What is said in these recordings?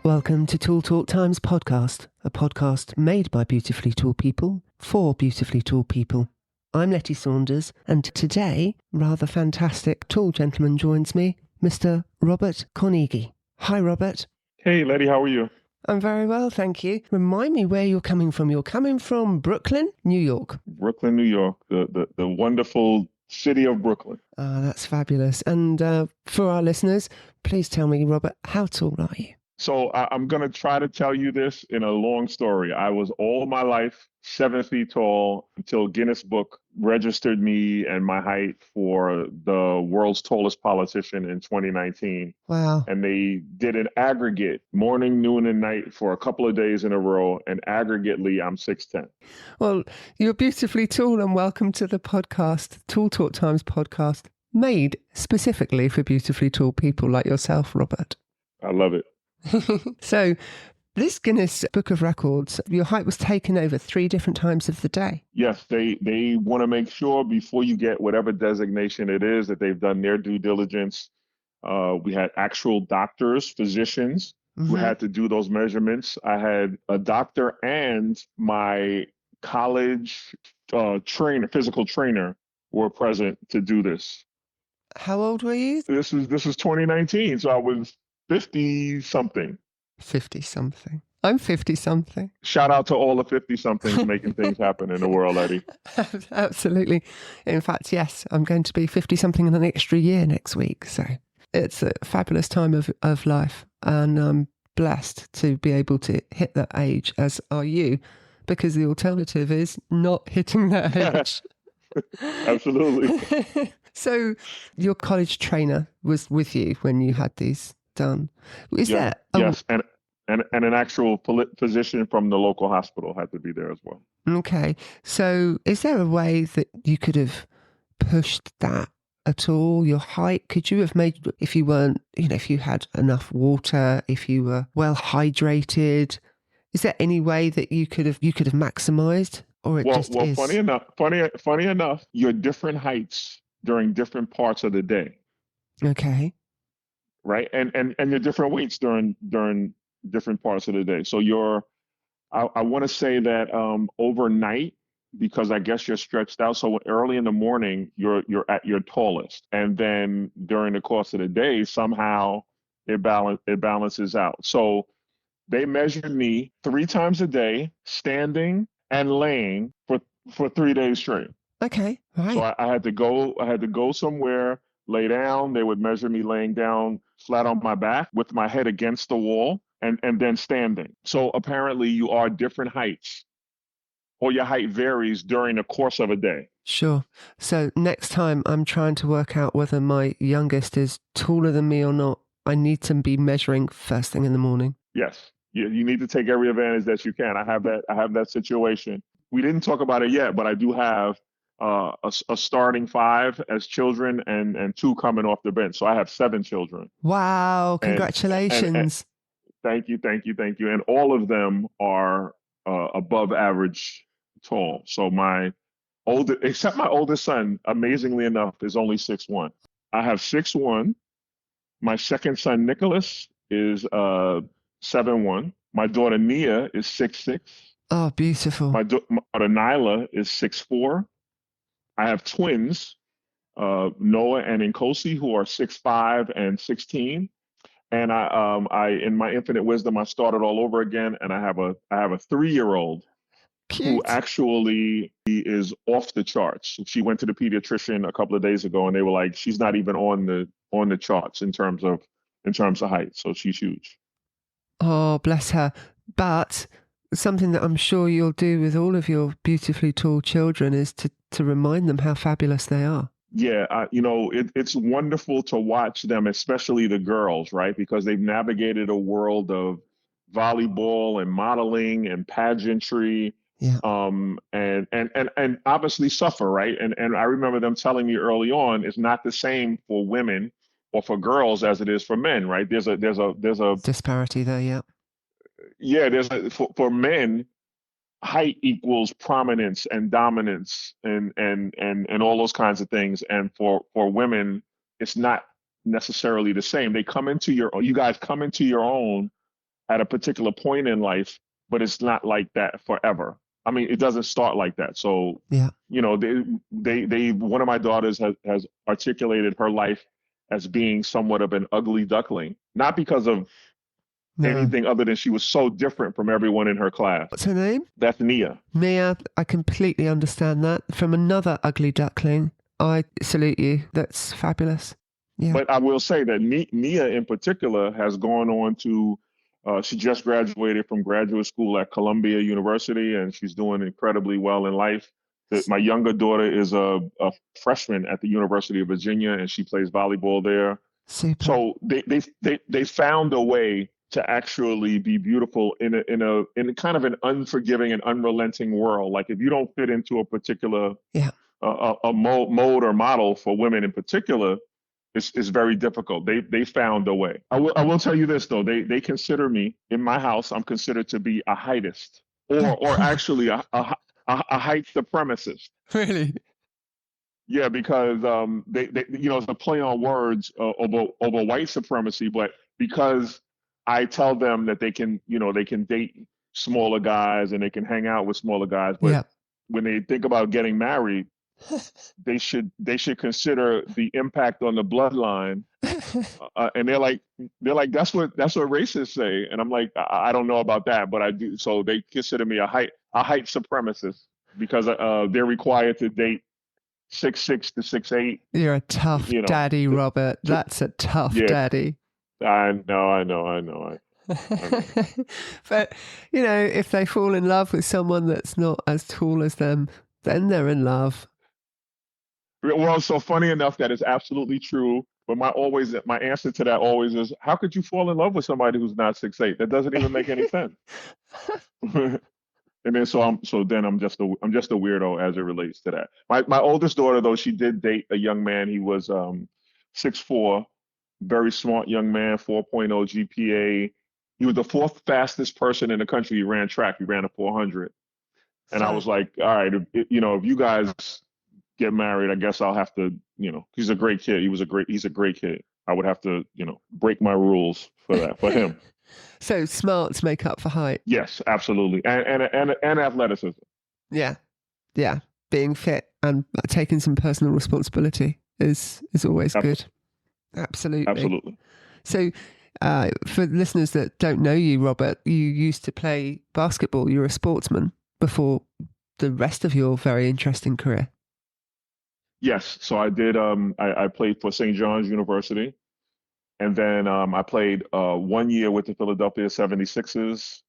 Welcome to Tall Times podcast, a podcast made by beautifully tall people for beautifully tall people. I'm Letty Saunders, and today, rather fantastic tall gentleman joins me, Mr. Robert Cornegy. Hi, Robert. Hey, Letty, how are you? I'm very well, thank you. Remind me where you're coming from. You're coming from Brooklyn, New York. Brooklyn, New York, the wonderful city of Brooklyn. Ah, that's fabulous. And for our listeners, please tell me, Robert, how tall are you? So I'm going to try to tell you this in a long story. I was all my life 7 feet tall until Guinness Book registered me and my height for the world's tallest politician in 2019. Wow. And they did an aggregate morning, noon, and night for a couple of days in a row. And aggregately, I'm 6'10". Well, you're beautifully tall, and welcome to the podcast, Tall Times podcast, made specifically for beautifully tall people like yourself, Robert. I love it. So this Guinness Book of Records, your height was taken over 3 different times of the day. Yes, they want to make sure before you get whatever designation it is that they've done their due diligence. We had actual doctors, physicians who had to do those measurements. I had a doctor and my college physical trainer were present to do this. How old were you? This was 2019, so I was 50-something. 50-something. I'm 50-something. Shout out to all the 50-somethings making things happen in the world, Eddie. Absolutely. In fact, yes, I'm going to be 50-something in an extra year next week. So it's a fabulous time of life. And I'm blessed to be able to hit that age, as are you, because the alternative is not hitting that age. Absolutely. So your college trainer was with you when you had these done. Is that? Yes, and an actual physician from the local hospital had to be there as well. Okay. So is there a way that you could have pushed that at all? Your height? Could you have made, if you weren't, if you had enough water, if you were well hydrated, is there any way that you could have maximized? Or it just is? Funny enough, you're different heights during different parts of the day. Okay. Right. And your different weights during different parts of the day. So I want to say that overnight, because I guess you're stretched out. So early in the morning, you're at your tallest. And then during the course of the day, somehow it balances out. So they measured me 3 times a day, standing and laying for 3 days straight. Okay. Right. So I had to go somewhere, lay down. They would measure me laying down flat on my back with my head against the wall and then standing. So apparently you are different heights, or your height varies during the course of a day. Sure. So next time I'm trying to work out whether my youngest is taller than me or not, I need to be measuring first thing in the morning. Yes. You need to take every advantage that you can. I have that situation. We didn't talk about it yet, but I do have a starting 5 as children and 2 coming off the bench. So I have 7 children. Wow. Congratulations. And thank you. And all of them are above average tall. So except my oldest son, amazingly enough, is only 6'1". I have 6'1". My second son, Nicholas, is 7'1". My daughter, Nia, is 6'6". Oh, beautiful. My daughter, Nyla, is 6'4". I have twins, Noah and Nkosi, who are 6'5" and 16. And I, in my infinite wisdom, I started all over again, and I have a 3-year-old who actually is off the charts. She went to the pediatrician a couple of days ago, and they were like, she's not even on the charts in terms of height. So she's huge. Oh, bless her. But something that I'm sure you'll do with all of your beautifully tall children is to remind them how fabulous they are. Yeah, it's wonderful to watch them, especially the girls, right? Because they've navigated a world of volleyball and modeling and pageantry, and obviously suffer, right? And I remember them telling me early on, it's not the same for women or for girls as it is for men, right? There's a disparity there, yeah. Yeah, for men, height equals prominence and dominance and all those kinds of things. And for women, it's not necessarily the same. You guys come into your own at a particular point in life, but it's not like that forever. I mean, it doesn't start like that. So, Yeah. one of my daughters has articulated her life as being somewhat of an ugly duckling, not because of No. anything other than she was so different from everyone in her class. What's her name? That's Nia. Mia. I completely understand that. From another ugly duckling, I salute you. That's fabulous. Yeah. But I will say that Nia in particular has gone on to, she just graduated from graduate school at Columbia University, and she's doing incredibly well in life. My younger daughter is a freshman at the University of Virginia, and she plays volleyball there. Super. So they found a way to actually be beautiful in a kind of an unforgiving and unrelenting world. Like if you don't fit into a particular a mode or model for women in particular, it's very difficult. They found a way. I will tell you this though. They consider me in my house. I'm considered to be a heightist, or actually a height supremacist. Really? Yeah, because they it's a play on words over white supremacy, but because I tell them that they can date smaller guys and they can hang out with smaller guys, but when they think about getting married, they should consider the impact on the bloodline. And they're like that's what racists say, and I'm like I don't know about that, but I do. So they consider me a height supremacist because they're required to date 6'6" to 6'8". You're a tough daddy, Robert. That's a tough daddy. I know. But if they fall in love with someone that's not as tall as them, then they're in love. Well, so funny enough, that is absolutely true. But my answer to that always is, how could you fall in love with somebody who's not 6'8"? That doesn't even make any sense. And then I'm just a weirdo as it relates to that. My oldest daughter though, she did date a young man. He was 6'4", very smart young man, 4.0 GPA. He was the fourth fastest person in the country. He ran track. He ran a 400. And I was like, all right, if you guys get married, I guess I'll have to, he's a great kid. He's a great kid. I would have to, break my rules for that, for him. So smarts make up for height. Yes, absolutely. And athleticism. Yeah. Yeah. Being fit and taking some personal responsibility is always good. Absolutely. So for listeners that don't know you, Robert, you used to play basketball. You're a sportsman before the rest of your very interesting career. Yes. So I did. I played for St. John's University. And then I played 1 year with the Philadelphia 76ers.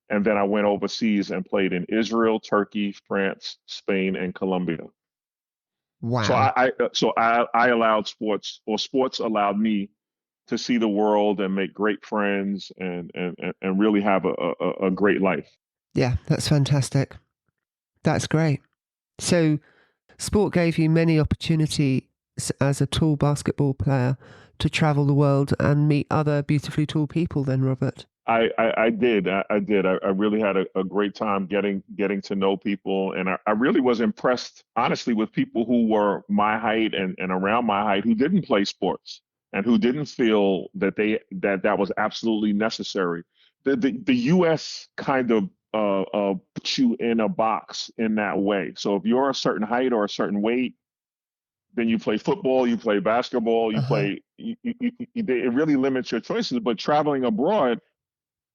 And then I went overseas and played in Israel, Turkey, France, Spain, and Colombia. Wow. So I allowed sports allowed me to see the world and make great friends and really have a great life. Yeah, that's fantastic. That's great. So sport gave you many opportunities as a tall basketball player to travel the world and meet other beautifully tall people then, Robert? I did. I really had a great time getting to know people. And I really was impressed, honestly, with people who were my height and around my height who didn't play sports and who didn't feel that that was absolutely necessary. The U.S. kind of puts you in a box in that way. So if you're a certain height or a certain weight, then you play football, you play basketball, you play. It really limits your choices. But traveling abroad,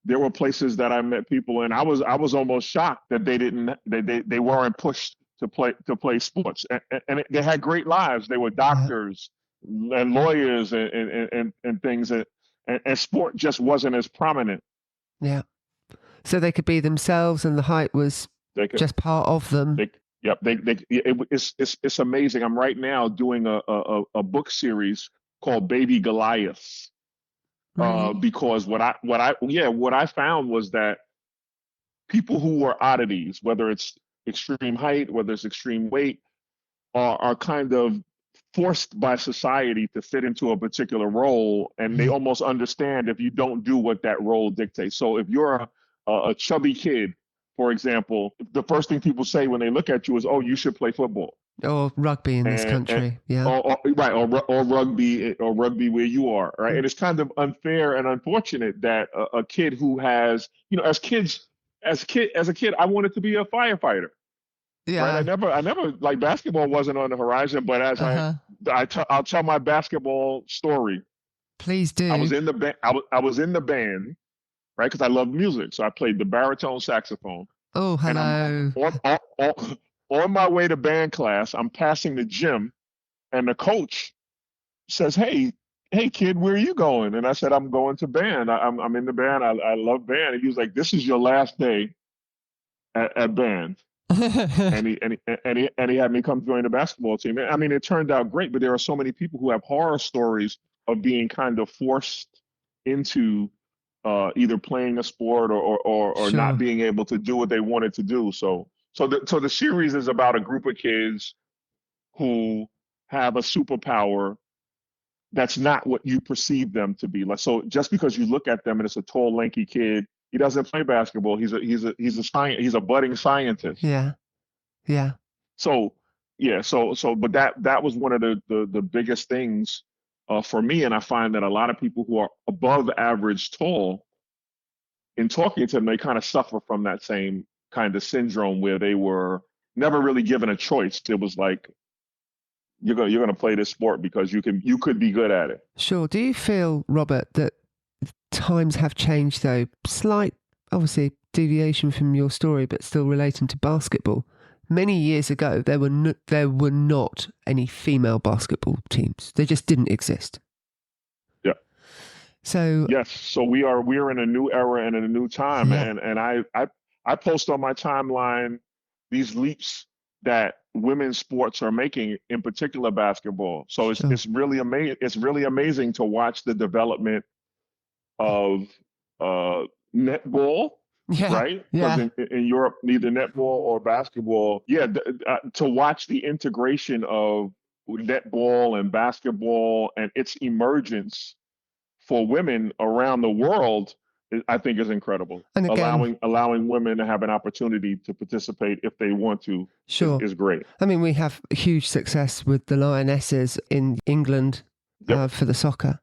there were places that I met people, and I was almost shocked that they weren't pushed to play sports, and they had great lives. They were doctors and lawyers and things, and sport just wasn't as prominent. Yeah, so they could be themselves, and the height was just part of them. It's amazing. I'm right now doing a book series called Baby Goliaths. Really? Because what I found was that people who were oddities, whether it's extreme height, whether it's extreme weight, are kind of forced by society to fit into a particular role, and they almost understand if you don't do what that role dictates. So if you're a chubby kid, for example, the first thing people say when they look at you is, "Oh, you should play football." Or rugby in this and country. Yeah. right, or rugby where you are, right? Mm. And it's kind of unfair and unfortunate that a kid who has, as a kid, I wanted to be a firefighter, right? Yeah. I never like basketball wasn't on the horizon, but Uh-huh. I'll tell my basketball story. Please I do. was in the band. I was in the band, right? Because I love music, so I played the baritone saxophone, Oh, and I'm hello. on my way to band class. I'm passing the gym, and the coach says, hey, kid, where are you going?" And I said, "I'm going to band. I'm in the band. I love band." And he was like, "This is your last day at band." And he had me come join the basketball team. I mean, it turned out great, but there are so many people who have horror stories of being kind of forced into either playing a sport or not Sure. being able to do what they wanted to do. So the series is about a group of kids who have a superpower that's not what you perceive them to be. Like, so just because you look at them and it's a tall, lanky kid, he doesn't play basketball. He's a budding scientist. Yeah. Yeah. So yeah, but that was one of the biggest things for me, and I find that a lot of people who are above average tall, in talking to them, they kind of suffer from that same kind of syndrome where they were never really given a choice. It was like you're gonna play this sport because you could be good at it. Sure. Do you feel, Robert, that times have changed though? Slight, obviously, deviation from your story, but still relating to basketball. Many years ago, there were not any female basketball teams. They just didn't exist. Yeah. So, Yes. So we're in a new era and in a new time, yeah, and I post on my timeline these leaps that women's sports are making, in particular basketball. So sure. it's really amazing. It's really amazing to watch the development of netball, Yeah, right? Because yeah. in Europe, neither netball or basketball. Yeah, to watch the integration of netball and basketball and its emergence for women around the world, I think is incredible. And again, Allowing women to have an opportunity to participate if they want to sure. is great. I mean, we have huge success with the Lionesses in England Yep. for the soccer,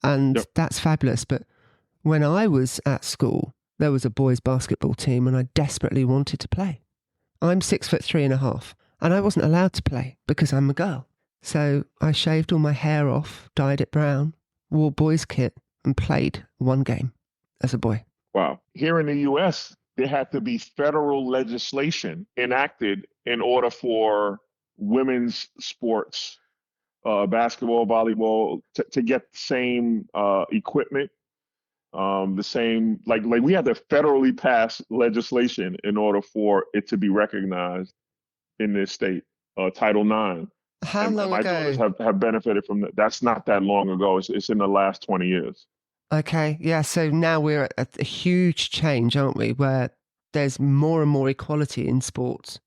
and Yep. that's fabulous. But when I was at school, there was a boys' basketball team, and I desperately wanted to play. I'm 6'3.5", and I wasn't allowed to play because I'm a girl. So I shaved all my hair off, dyed it brown, wore boys' kit, and played one game as a boy. Wow. Here in the US, there had to be federal legislation enacted in order for women's sports, basketball, volleyball, to get the same equipment, the same like we had to federally pass legislation in order for it to be recognized in this state, Title IX. How And long my daughters ago? have benefited from that. That's not that long ago. It's in the last 20 years. Okay, yeah, so now we're at a huge change, aren't we, where there's more and more equality in sports.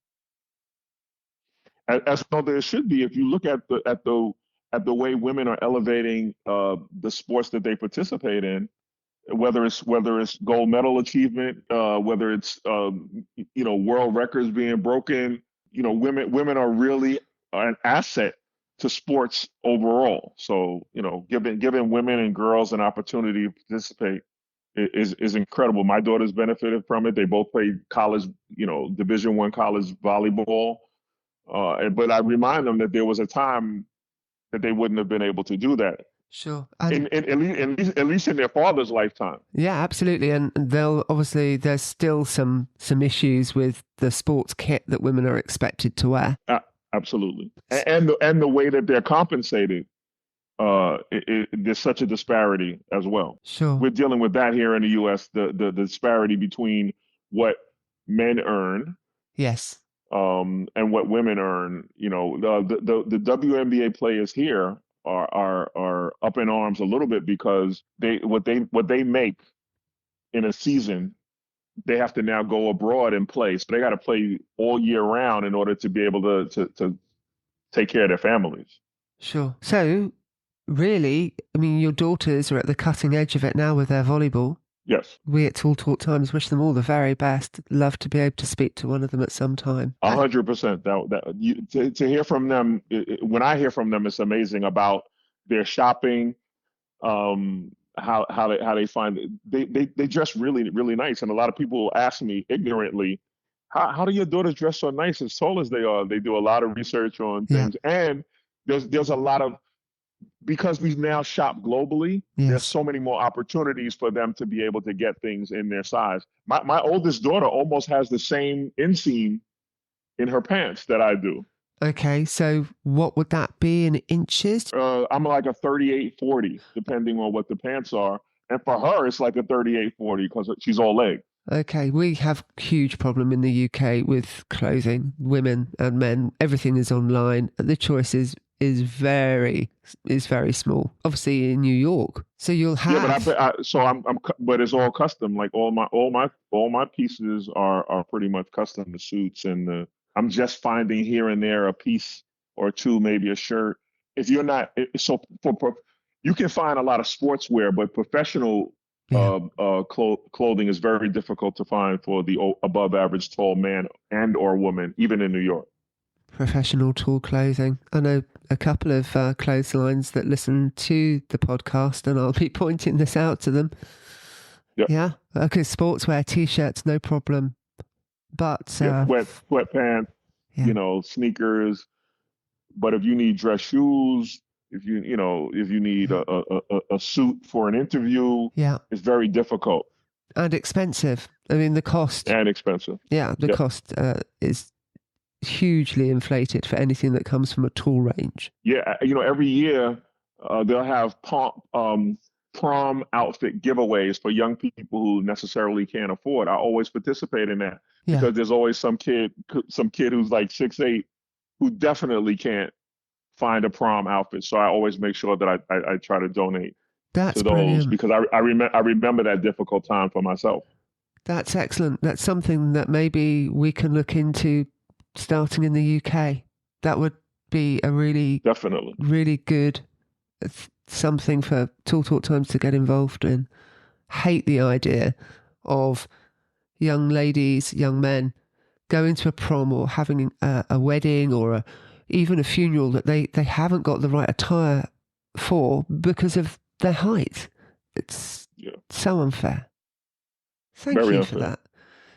As well there should be. If you look at the way women are elevating the sports that they participate in, whether it's gold medal achievement, whether it's world records being broken, women are really an asset to sports overall. So giving women and girls an opportunity to participate is incredible. My daughters benefited from it. They both played college, Division I college volleyball. But I remind them that there was a time that they wouldn't have been able to do that. Sure. And At least in their father's lifetime. yeah, absolutely. And there's still some issues with the sports kit that women are expected to wear. Absolutely, and the way that they're compensated, there's such a disparity as well. Sure. We're dealing with that here in the U.S. The disparity between what men earn, Yes. and what women earn. The WNBA players here are up in arms a little bit because what they make in a season, they have to now go abroad and play. So they got to play all year round in order to be able to take care of their families. Sure. So, really, I mean, your daughters are at the cutting edge of it now with their volleyball. Yes. We at Tall Talk Times wish them all the very best. Love to be able to speak to one of them at some time. 100%. To hear from them, when I hear from them, it's amazing about their shopping, how they find it. They dress really really nice, and a lot of people ask me ignorantly, how do your daughters dress so nice as tall as they are? They do a lot of research on Yeah. things, and there's a lot of, because we now shop globally, there's Yes. so many more opportunities for them to be able to get things in their size. My oldest daughter almost has the same inseam in her pants that I do. Okay, so what would that be in inches? I'm like a 38-40, depending on what the pants are. And for her, it's like a 38-40 because she's all leg. Okay, we have huge problem in the UK with clothing, women and men. Everything is online. The choice is very small. Obviously in New York, so you'll Yeah, but have but it's all custom. Like all my pieces are pretty much custom. The suits and I'm just finding here and there a piece or two, maybe a shirt. If you're not so you can find a lot of sportswear, but professional yeah, clothing is very difficult to find for the above average tall man and or woman, even in New York. professional tall clothing. I know a couple of clotheslines that listen to the podcast, and I'll be pointing this out to them. Yep. Yeah, okay, sportswear, t-shirts, no problem. But Yeah, sweatpants, yeah, sneakers. But if you need dress shoes, if you need yeah, a suit for an interview, yeah, it's very difficult and expensive. I mean, the cost. and expensive. Yeah, the Yep. cost is hugely inflated for anything that comes from a tool range. Yeah, every year they'll have prom outfit giveaways for young people who necessarily can't afford. I always participate in that Yeah, because there's always some kid who's like 6'8" who definitely can't find a prom outfit. So I always make sure that I try to donate that's to those brilliant. because I remember that difficult time for myself. That's excellent. That's something that maybe we can look into starting in the UK. That would be a really, Definitely. really good something for Tall Talk Times to get involved in. Hate the idea of young ladies, young men going to a prom or having a wedding or even a funeral that they haven't got the right attire for because of their height. It's Yeah. so unfair. Thank Very you for unfair. that.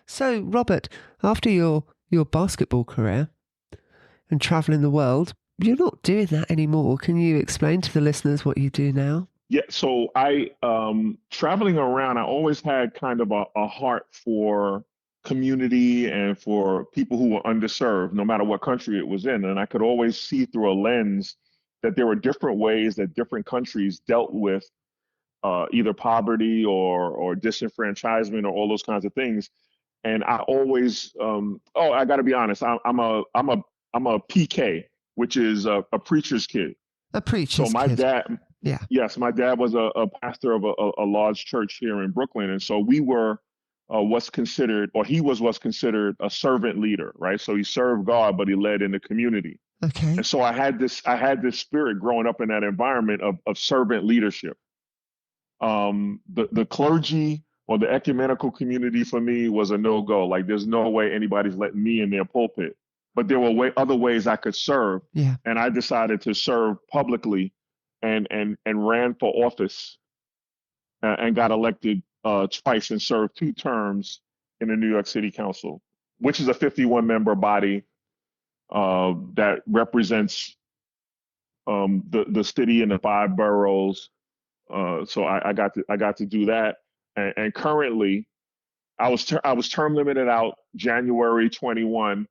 So, Robert, after your basketball career and traveling the world, you're not doing that anymore. Can you explain to the listeners what you do now? Yeah. So I traveling around, I always had kind of a heart for community and for people who were underserved, no matter what country it was in. And I could always see through a lens that there were different ways that different countries dealt with either poverty or disenfranchisement or all those kinds of things. And I always, I got to be honest, I'm a PK, which is a preacher's kid. A So preacher's my kid. dad, Yeah. yes, my dad was a pastor of a large church here in Brooklyn, and so we were he was what's considered a servant leader, right? So he served God, but he led in the community. Okay. And so I had this spirit growing up in that environment of servant leadership. The clergy or the ecumenical community for me was a no go. Like there's no way anybody's letting me in their pulpit. But there were other ways I could serve, Yeah. and I decided to serve publicly, and ran for office, and got elected twice and served 2 terms in the New York City Council, which is a 51 member body that represents the city and the 5 boroughs. So I got to do that, and currently I was term limited out January 21,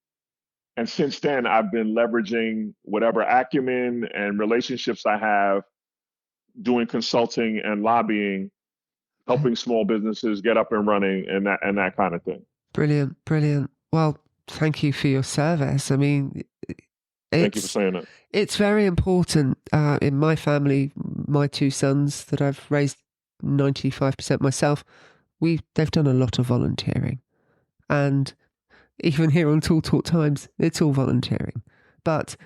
and since then I've been leveraging whatever acumen and relationships I have, doing consulting and lobbying, Okay. helping small businesses get up and running, and that kind of thing. Brilliant. Brilliant. Well, thank you for your service. I mean, Thank you for it's saying that. it's very important in my family. My 2 sons that I've raised 95% myself. They've done a lot of volunteering, and even here on Tall Talk Times, it's all volunteering. But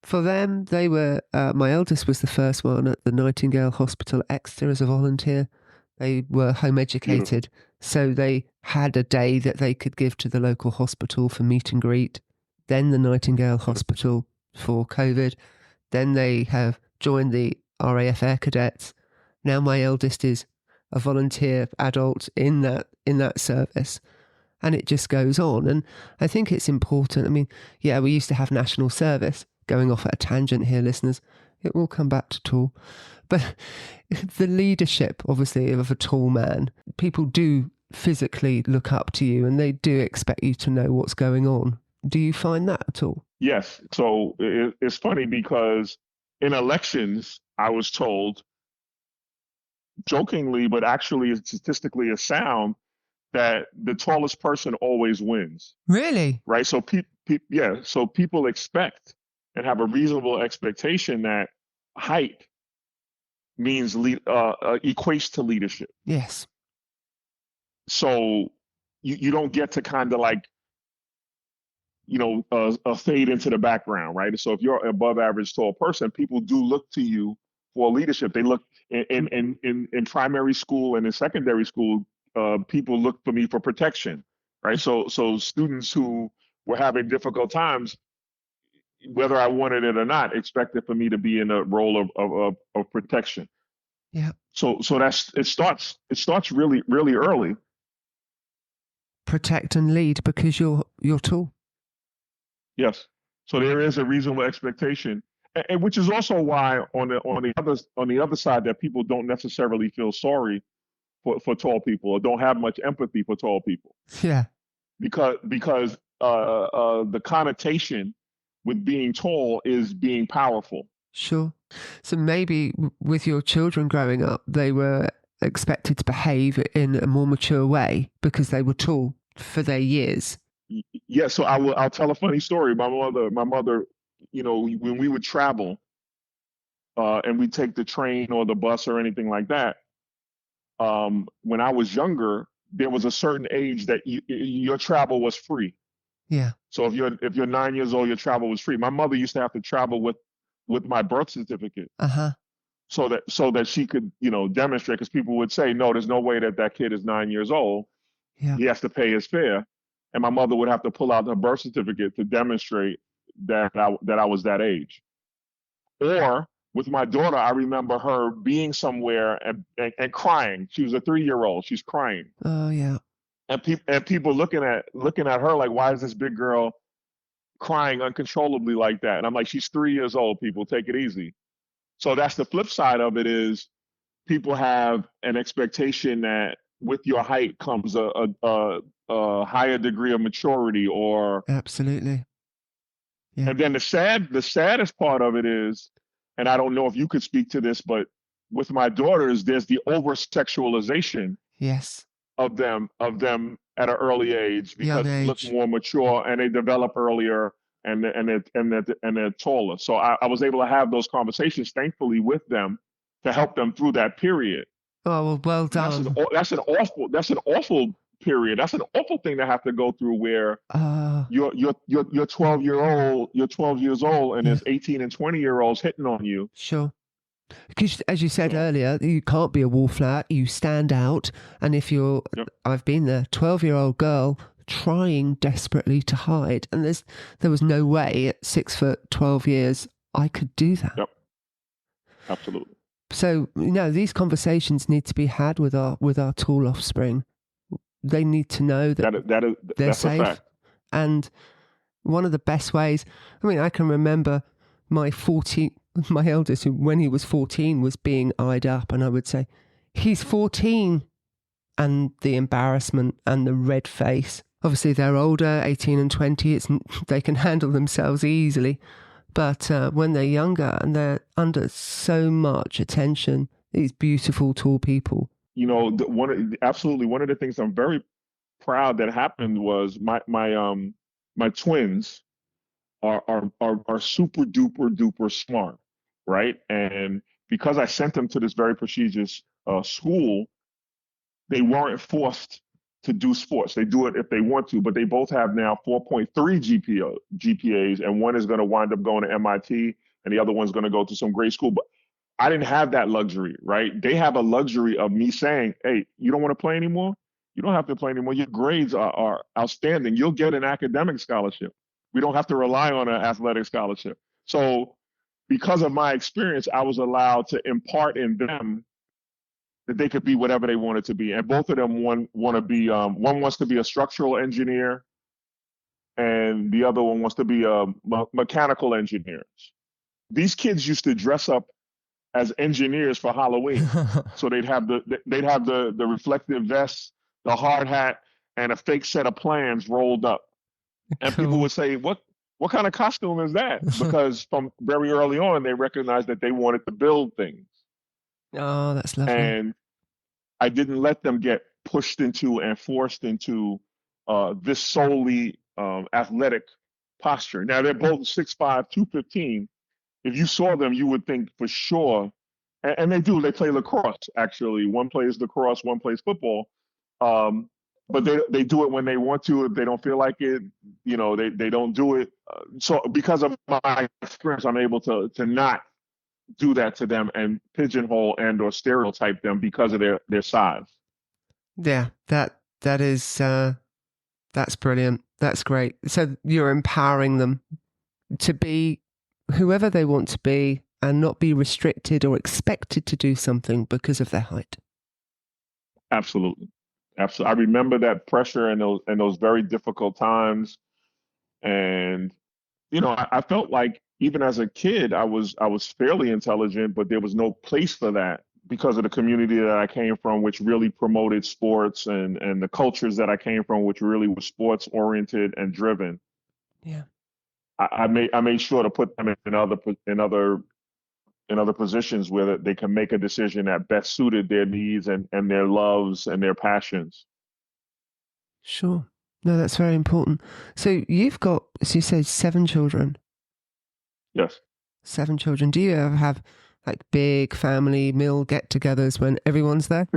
for them, they were. My eldest was the first one at the Nightingale Hospital, Exeter, as a volunteer. They were home educated. So they had a day that they could give to the local hospital for meet and greet, then the Nightingale Hospital for COVID. Then they have joined the RAF Air Cadets. Now my eldest is a volunteer adult in that service. And it just goes on. And I think it's important. I mean, yeah, we used to have national service. Going off at a tangent here, listeners. It will come back to tall. But the leadership, obviously, of a tall man, people do physically look up to you and they do expect you to know what's going on. Do you find that at all? Yes. So it's funny because in elections, I was told, jokingly, but actually statistically is sound, that the tallest person always wins. Really? Right. So so people expect and have a reasonable expectation that height means equates to leadership. Yes. So you don't get to kind of like, fade into the background, right? So if you're an above average tall person, people do look to you for leadership. They look in primary school and in secondary school, people look for me for protection, right? So students who were having difficult times, whether I wanted it or not, expected for me to be in a role of protection. Yeah. So it starts really, really early. Protect and lead because you're tall. Yes. So there is a reasonable expectation, and which is also why on the other side that people don't necessarily feel sorry for tall people or don't have much empathy for tall people. Yeah. Because the connotation with being tall is being powerful. Sure. So maybe with your children growing up, they were expected to behave in a more mature way because they were tall for their years. Yeah. So I'll tell a funny story. My mother, when we would travel, and we'd take the train or the bus or anything like that. When I was younger, there was a certain age that your travel was free. Yeah. So if you're 9 years old, your travel was free. My mother used to have to travel with my birth certificate. Uh-huh. So that she could, demonstrate, because people would say, no, there's no way that kid is 9 years old. Yeah. He has to pay his fare. And my mother would have to pull out her birth certificate to demonstrate that I was that age. Or with my daughter, I remember her being somewhere and crying. She was a 3-year-old. She's crying. Oh yeah. And people looking at her like, why is this big girl crying uncontrollably like that? And I'm like, she's 3 years old. People, take it easy. So that's the flip side of it, is people have an expectation that with your height comes a higher degree of maturity, or absolutely. Yeah. And then the saddest part of it is, and I don't know if you could speak to this, but with my daughters, there's the over sexualization. Yes. Of them at an early age, because they look more mature and they develop earlier, and they're taller. So I was able to have those conversations, thankfully, with them to help them through that period. Oh, well done. That's an awful period. That's an awful thing to have to go through, where you're 12 years old, and there's 18 and 20-year-olds hitting on you. Sure. Because as you said earlier, you can't be a wallflower. You stand out. And if you're, I've been there, 12-year-old girl trying desperately to hide. And there was no way at 6 foot, 12 years, I could do that. Yep. Absolutely. So, these conversations need to be had with our tall offspring. They need to know that they're safe. A fact. And one of the best ways, I can remember my eldest, who when he was 14 was being eyed up, and I would say, he's 14. And the embarrassment and the red face. Obviously they're older, 18 and 20, they can handle themselves easily. But when they're younger and they're under so much attention, these beautiful tall people. Absolutely. One of the things I'm very proud that happened was my twins are super duper smart, right? And because I sent them to this very prestigious school, they weren't forced to do sports. They do it if they want to, but they both have now 4.3 GPAs, and one is going to wind up going to MIT, and the other one's going to go to some great school. I didn't have that luxury, right? They have a luxury of me saying, hey, you don't want to play anymore? You don't have to play anymore. Your grades are outstanding. You'll get an academic scholarship. We don't have to rely on an athletic scholarship. So because of my experience, I was allowed to impart in them that they could be whatever they wanted to be. And both of them want to be, one wants to be a structural engineer and the other one wants to be a mechanical engineer. These kids used to dress up as engineers for Halloween. So they'd have the reflective vests, the hard hat, and a fake set of plans rolled up. And people Cool. would say, what kind of costume is that? Because from very early on, they recognized that they wanted to build things. Oh, that's lovely. And I didn't let them get pushed into and forced into this solely athletic posture. Now they're both 6'5", 215. If you saw them, you would think for sure, and they do. They play lacrosse. Actually, one plays lacrosse, one plays football. But they do it when they want to. If they don't feel like it, they don't do it. So because of my experience, I'm able to not do that to them and pigeonhole and or stereotype them because of their size. Yeah, that is that's brilliant. That's great. So you're empowering them to be whoever they want to be and not be restricted or expected to do something because of their height. Absolutely. Absolutely. I remember that pressure and those very difficult times. And, I felt like even as a kid, I was fairly intelligent, but there was no place for that because of the community that I came from, which really promoted sports and the cultures that I came from, which really was sports oriented and driven. Yeah. I made sure to put them in other positions where they can make a decision that best suited their needs and their loves and their passions. Sure. No, that's very important. So you've got, as you said, 7 children. Yes. 7 children. Do you ever have like big family meal get-togethers when everyone's there?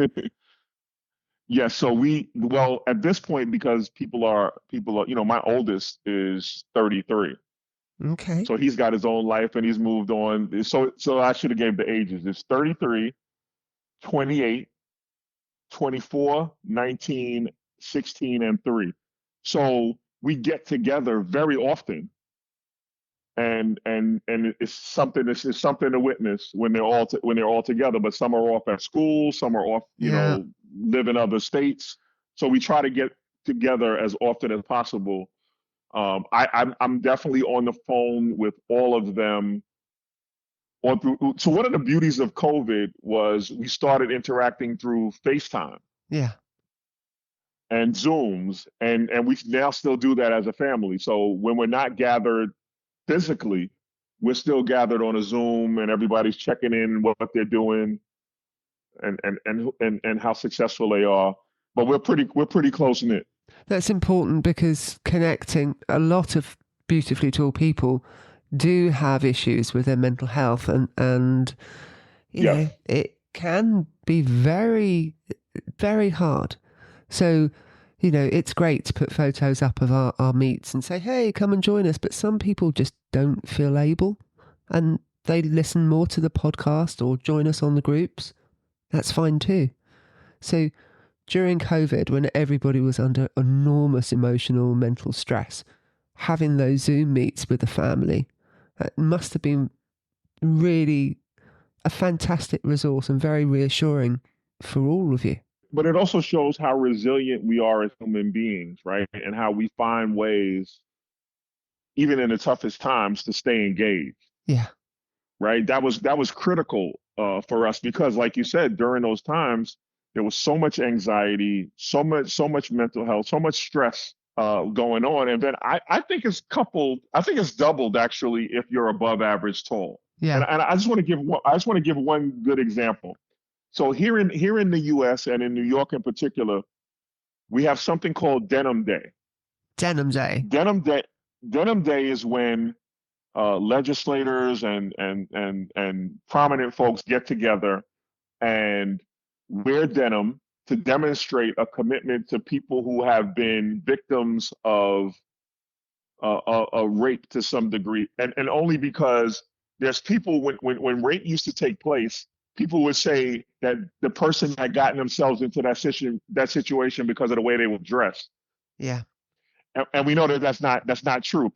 Yes. So at this point, because people are, my oldest is 33. Okay. So he's got his own life and he's moved on. So I should have gave the ages. It's 33, 28, 24, 19, 16, and 3. So we get together very often. And it's something to witness when they're all together. But some are off at school, some are off, Yeah. live in other states. So we try to get together as often as possible. I'm definitely on the phone with all of them. So one of the beauties of COVID was we started interacting through FaceTime Yeah. and Zooms, and we now still do that as a family. So when we're not gathered physically, we're still gathered on a Zoom, and everybody's checking in what they're doing and how successful they are. But we're pretty close knit. That's important because connecting, a lot of beautifully tall people do have issues with their mental health and Yes. it can be very, very hard. So, it's great to put photos up of our meets and say, hey, come and join us. But some people just don't feel able and they listen more to the podcast or join us on the groups. That's fine too. So during COVID, when everybody was under enormous emotional, mental stress, having those Zoom meets with the family, it must have been really a fantastic resource and very reassuring for all of you. But it also shows how resilient we are as human beings, right? And how we find ways, even in the toughest times, to stay engaged. Yeah. Right. That was critical for us because, like you said, during those times there was so much anxiety, so much mental health, so much stress going on, and then I think it's doubled actually if you're above average tall. Yeah. And I just want to give one good example. So here in the U.S. and in New York in particular, we have something called Denim Day. Denim Day. Denim Day is when legislators and prominent folks get together and wear denim to demonstrate a commitment to people who have been victims of a rape to some degree, and only because there's people when rape used to take place, people would say that the person had gotten themselves into that situation because of the way they were dressed. Yeah. And we know that that's not true.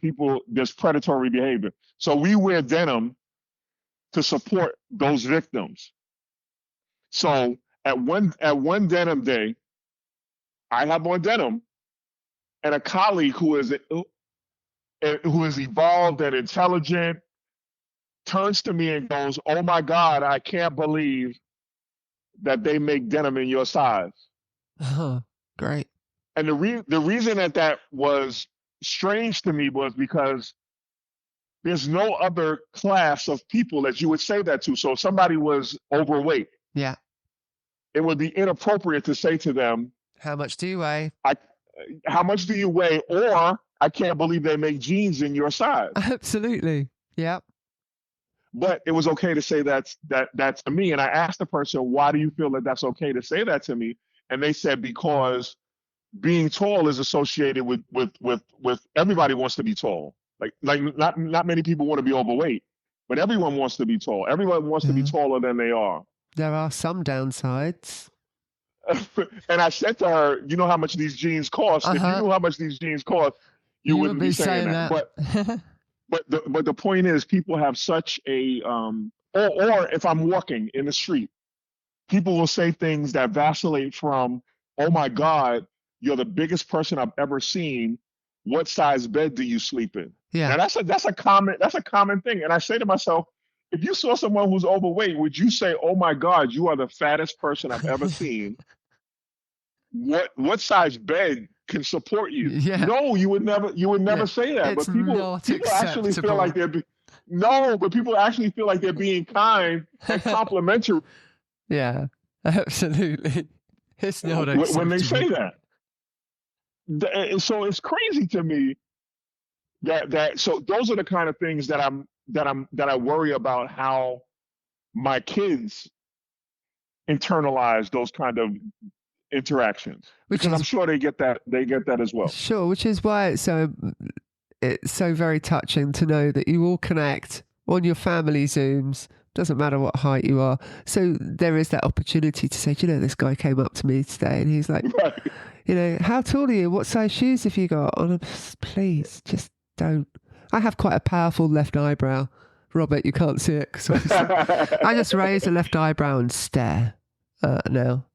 There's predatory behavior. So we wear denim to support those victims. So at one denim day, I have on denim, and a colleague who is evolved and intelligent turns to me and goes, "Oh my God, I can't believe that they make denim in your size." Oh, great. And the reason that was strange to me was because there's no other class of people that you would say that to. So if somebody was overweight, yeah, it would be inappropriate to say to them, "How much do you weigh?" How much do you weigh? Or, "I can't believe they make jeans in your size." Absolutely. Yeah. But it was okay to say that to me. And I asked the person, "Why do you feel that that's okay to say that to me?" And they said, "Because being tall is associated with everybody wants to be tall. Like not many people want to be overweight, but everyone wants to be tall. Everyone wants to be taller than they are." There are some downsides. And I said to her, "You know how much these jeans cost? If you knew how much these jeans cost, you wouldn't be saying that." But the point is, people have such a or if I'm walking in the street, people will say things that vacillate from, "Oh my God, you're the biggest person I've ever seen. What size bed do you sleep in?" Yeah. Now that's a common thing. And I say to myself, if you saw someone who's overweight, would you say, "Oh my God, you are the fattest person I've ever seen. What size bed can support you?" Yeah. No, you would never say that. It's but people actually feel like people actually feel like they're being kind and complimentary. Yeah, absolutely. It's not acceptable when they say that. So it's crazy to me that so those are the kind of things that I worry about, how my kids internalize those kind of interactions, because I'm sure they get that as well. Sure, which is why it's so very touching to know that you all connect on your family Zooms. Doesn't matter what height you are. So there is that opportunity to say, this guy came up to me today and he's like, right. How tall are you? What size shoes have you got? Oh, please, just don't. I have quite a powerful left eyebrow. Robert, you can't see it. I just raise the left eyebrow and stare now.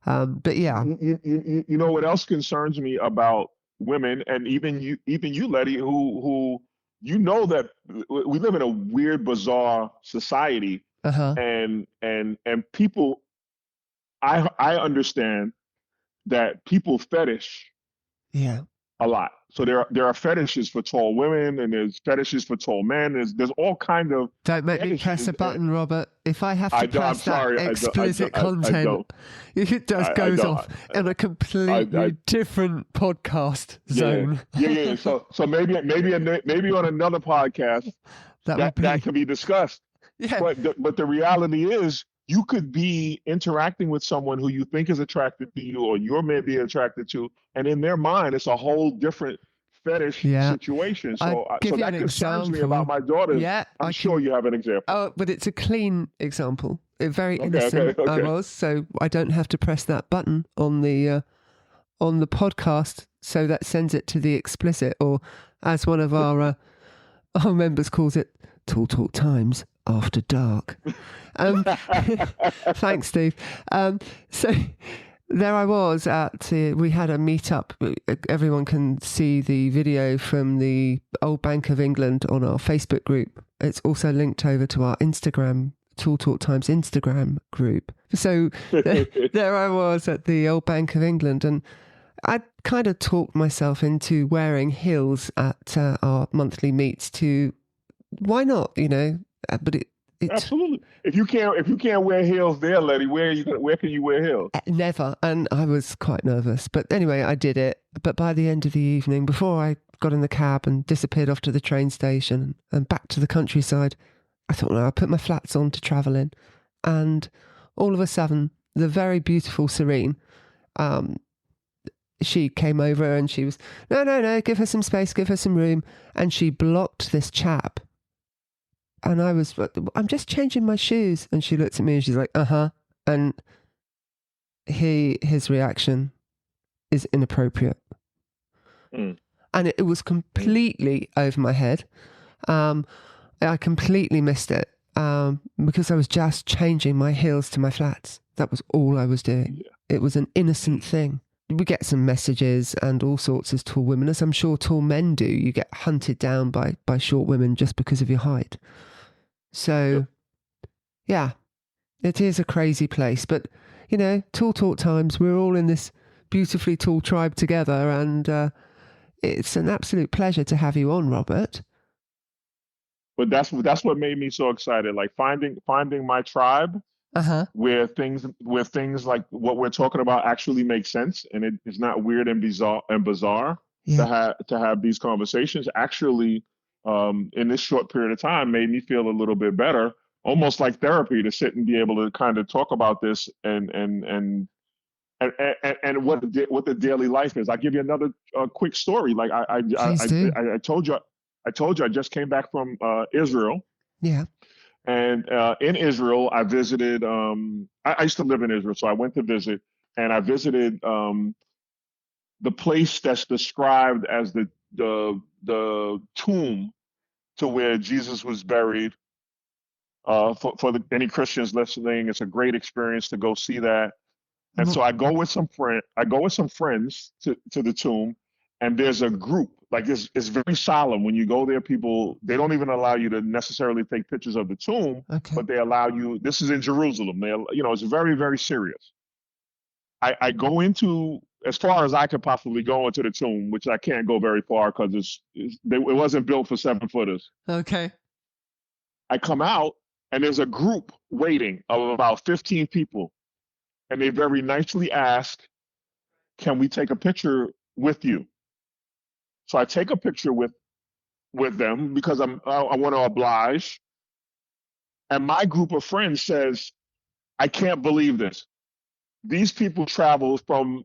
But yeah. You know what else concerns me about women, and even you, Letty, who that we live in a weird, bizarre society, and people. I understand that people fetish, a lot. So there are fetishes for tall women, and there's fetishes for tall men. There's all kind of. Don't make me press a button, Robert. If I have to press that explicit content, it just goes off in a completely different podcast zone. Yeah. So maybe on another podcast that can be discussed. Yeah. But the reality is, you could be interacting with someone who you think is attracted to you, or you're maybe attracted to, and in their mind, it's a whole different fetish situation. So that concerns me about my daughter. Yeah, I'm sure you have an example. Oh, but it's a clean example. Very innocent. Okay. I was, so I don't have to press that button on the podcast. So that sends it to the explicit, or as one of our members calls it, Tall Talk Times After Dark. Thanks, Steve. So there I was we had a meetup. Everyone can see the video from the Old Bank of England on our Facebook group. It's also linked over to our Instagram, Tall Talk Times Instagram group. So there I was at the Old Bank of England, and I kind of talked myself into wearing heels at our monthly meets why not, but it absolutely. If you can't wear heels there, Letty, where can you wear heels? Never. And I was quite nervous. But anyway, I did it. But by the end of the evening, before I got in the cab and disappeared off to the train station and back to the countryside, I thought, I'll put my flats on to travel in. And all of a sudden, the very beautiful Serene, she came over and she was, no, give her some space, give her some room. And she blocked this chap And I was, I'm just changing my shoes. And she looked at me and she's like, uh-huh. And his reaction is inappropriate. Mm. And it was completely over my head. I completely missed it because I was just changing my heels to my flats. That was all I was doing. Yeah. It was an innocent thing. We get some messages and all sorts as tall women, as I'm sure tall men do. You get hunted down by short women just because of your height. So, yeah, it is a crazy place. But, you know, Tall Talk Times, we're all in this beautifully tall tribe together, and it's an absolute pleasure to have you on, Robert. But that's what made me so excited. Like finding my tribe, where things like what we're talking about actually make sense, and it is not weird and bizarre to have these conversations. Actually, in this short period of time, made me feel a little bit better, almost like therapy, to sit and be able to kind of talk about this and what the daily life is. I'll give you another quick story. Like I told you I just came back from Israel. Yeah. And in Israel, I visited. I used to live in Israel, so I went to visit, and I visited the place that's described as the tomb to where Jesus was buried. For any Christians listening, it's a great experience to go see that. And so I go with some friends to the tomb, and there's a group. Like it's very solemn when you go there. People, they don't even allow you to necessarily take pictures of the tomb, but they allow you. This is in Jerusalem. It's very, very serious. I go into as far as I could possibly go into the tomb, which I can't go very far because it wasn't built for 7-footers. Okay. I come out and there's a group waiting of about 15 people. And they very nicely ask, can we take a picture with you? So I take a picture with them because I want to oblige. And my group of friends says, I can't believe this. These people traveled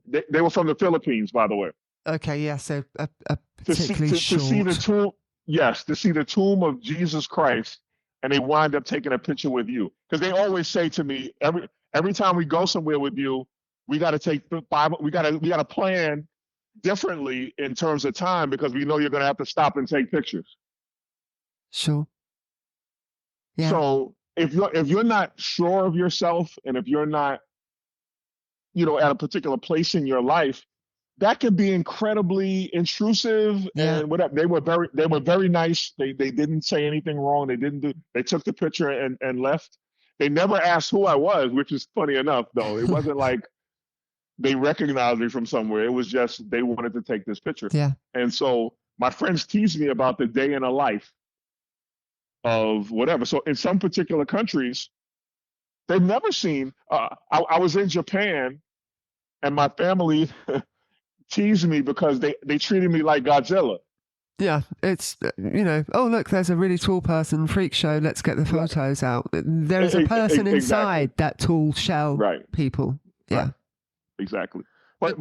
they were from the Philippines, by the way. Okay, yeah, so particularly short. To see the tomb, yes, to see the tomb of Jesus Christ, and they wind up taking a picture with you. Because they always say to me, every time we go somewhere with you, we got to take we got to plan differently in terms of time because we know you're going to have to stop and take pictures. Sure. Yeah. So if you're not sure of yourself, and if you're not, at a particular place in your life, that can be incredibly intrusive and whatever. They were very nice. They didn't say anything wrong. They took the picture and left. They never asked who I was, which is funny enough, though. It wasn't like they recognized me from somewhere. It was just they wanted to take this picture. Yeah. And so my friends tease me about the day in a life of whatever. So in some particular countries, they've never seen. I was in Japan, and my family teased me because they treated me like Godzilla. Yeah, it's, oh, look, there's a really tall person, freak show, let's get the photos out. There is a person inside that tall shell people. Yeah. Right. Exactly. But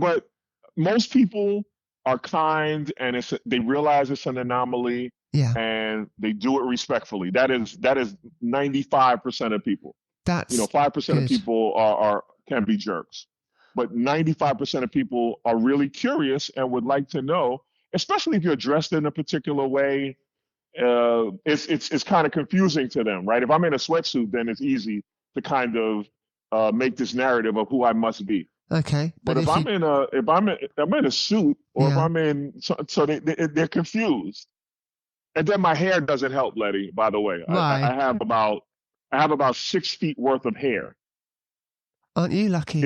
most people are kind, and they realize it's an anomaly, and they do it respectfully. That is 95% of people. That's 5% of people can be jerks. But 95% of people are really curious and would like to know, especially if you're dressed in a particular way. It's kind of confusing to them, right? If I'm in a sweatsuit, then it's easy to kind of make this narrative of who I must be. Okay, but if I'm in a suit, or if I'm in, so they're confused. And then my hair doesn't help, Letty. By the way, I have about 6 feet worth of hair. Aren't you lucky?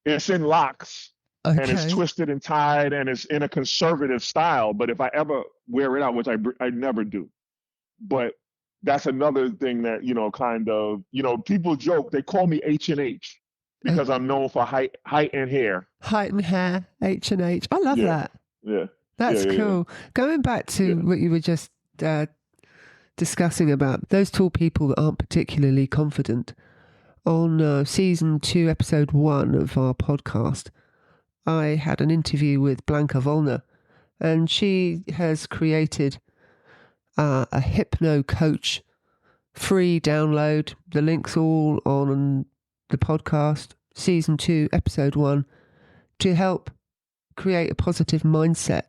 It's in locks, and it's twisted and tied, and it's in a conservative style. But if I ever wear it out, which I never do, but that's another thing that kind of people joke. They call me H&H because I'm known for height and hair. Height and hair, H&H. I love that. Yeah, that's cool. Going back to what you were just discussing about those tall people that aren't particularly confident. On season 2, episode 1 of our podcast, I had an interview with Blanca Volner, and she has created a hypno coach free download. The link's all on the podcast, Season 2, Episode 1, to help create a positive mindset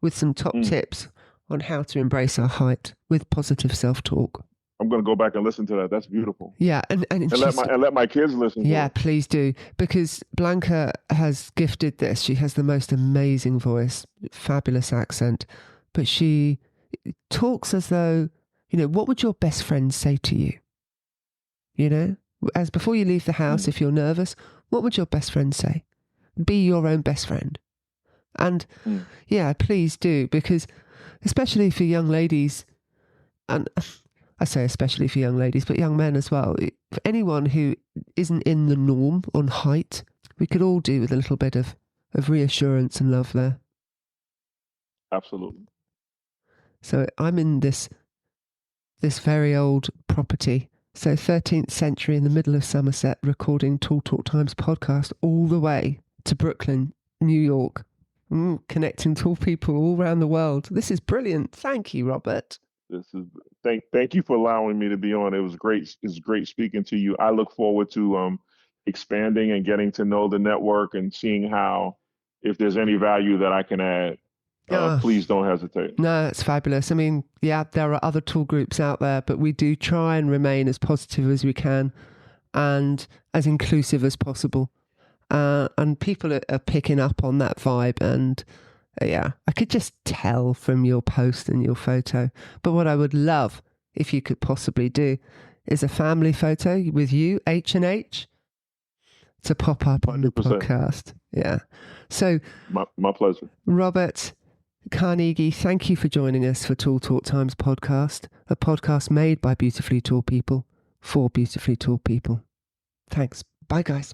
with some top tips on how to embrace our height with positive self-talk. I'm going to go back and listen to that. That's beautiful. Yeah, and let my kids listen. Yeah, please do, because Blanca has gifted this. She has the most amazing voice, fabulous accent, but she talks as though, what would your best friend say to you? As before you leave the house, if you're nervous, what would your best friend say? Be your own best friend. And yeah, please do, because especially for young ladies, and I say especially for young ladies, but young men as well, for anyone who isn't in the norm on height, we could all do with a little bit of reassurance and love there. Absolutely. So I'm in this very old property, so 13th century in the middle of Somerset, recording Tall Times podcast all the way to Brooklyn, New York, connecting tall people all around the world. This is brilliant. Thank you, Robert. Thank you for allowing me to be on. It was great. It's great speaking to you. I look forward to expanding and getting to know the network and seeing how, if there's any value that I can add, please don't hesitate. No, it's fabulous. I mean, yeah, there are other tall groups out there, but we do try and remain as positive as we can and as inclusive as possible. And people are picking up on that vibe, and yeah, I could just tell from your post and your photo. But what I would love, if you could possibly do, is a family photo with you, H&H, to pop up on the 100%. podcast. Yeah. So my pleasure. Robert Carnegie, thank you for joining us for Tall Talk Times podcast, a podcast made by beautifully tall people for beautifully tall people. Thanks. Bye, guys.